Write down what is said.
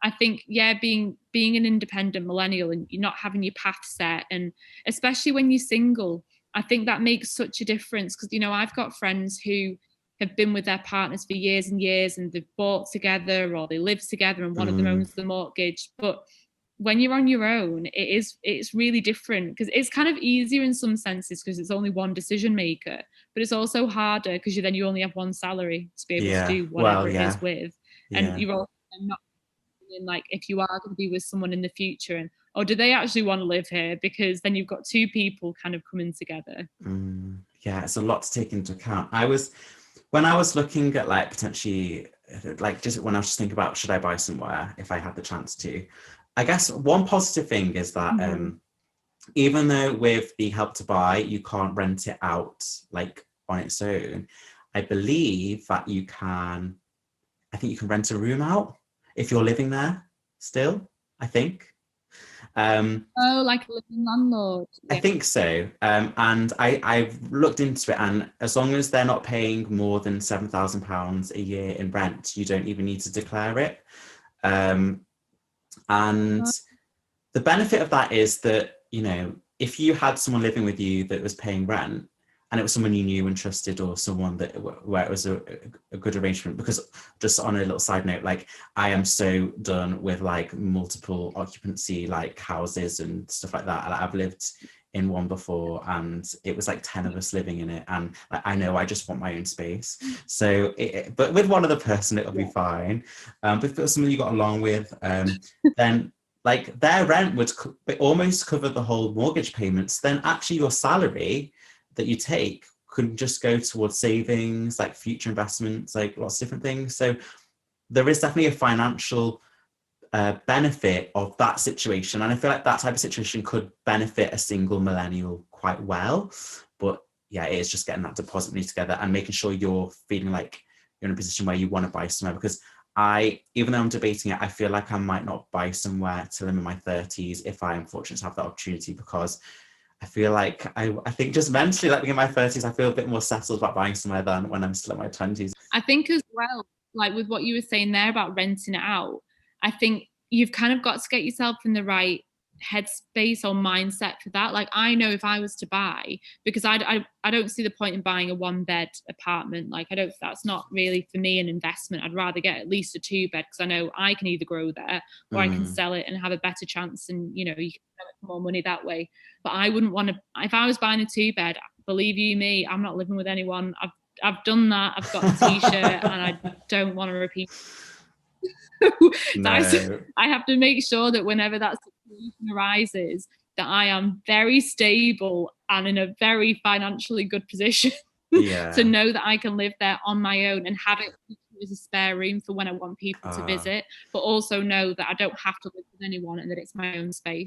I think, yeah, being an independent millennial and you're not having your path set, and especially when you're single, I think that makes such a difference. Because, you know, I've got friends who have been with their partners for years and years, and they've bought together or they live together and one of them Mm, owns the mortgage. But when you're on your own, it's really different, because it's kind of easier in some senses because it's only one decision maker, but it's also harder because you only have one salary to be able to yeah. do Well, whatever it is yeah. with. And Yeah. you're also not in, like, if you are going to be with someone in the future, and oh, do they actually want to live here? Because then you've got two people kind of coming together. Yeah, it's a lot to take into account. When I was looking at like potentially, like just when I was just thinking about should I buy somewhere if I had the chance to, I guess one positive thing is that Mm-hmm. even though with the Help to Buy, you can't rent it out like on its own, I believe that I think you can rent a room out if you're living there still, I think. Um, Oh, like a living landlord. I Yeah. think so. And I've looked into it, and as long as they're not paying more than £7,000 a year in rent, you don't even need to declare it. Um, and Oh, the benefit of that is that, you know, if you had someone living with you that was paying rent and it was someone you knew and trusted, or someone that where it was a good arrangement, because just on a little side note, like I am so done with like multiple occupancy like houses and stuff like that. I've lived in one before and it was like 10 of us living in it, and like, I know I just want my own space. So but with one other person it'll be yeah. fine. But if it was someone you got along with, then like their rent would almost cover the whole mortgage payments, then actually your salary that you take could just go towards savings, like future investments, like lots of different things. So there is definitely a financial benefit of that situation. And I feel like that type of situation could benefit a single millennial quite well. But yeah, it is just getting that deposit money together and making sure you're feeling like you're in a position where you want to buy somewhere. Because even though I'm debating it, I feel like I might not buy somewhere till I'm in my 30s if I am fortunate to have that opportunity, because I feel like I think just mentally, like being in my 30s, I feel a bit more settled about buying somewhere than when I'm still in my 20s. I think as well, like with what you were saying there about renting it out, I think you've kind of got to get yourself in the right headspace or mindset for that. Like, I know if I was to buy, because I don't see the point in buying a one bed apartment. Like, I don't, that's not really for me an investment. I'd rather get at least a two bed, because I know I can either grow there or I can Mm, sell it and have a better chance, and you know, you can sell it for more money that way. But I wouldn't want to, if I was buying a two bed, believe you me, I'm not living with anyone. I've done that. I've got the t-shirt, and I don't want to repeat. So no. I have to make sure that whenever that situation arises, that I am very stable and in a very financially good position to Yeah. know that I can live there on my own and have it as a spare room for when I want people to Uh, visit, but also know that I don't have to live with anyone and that it's my own space.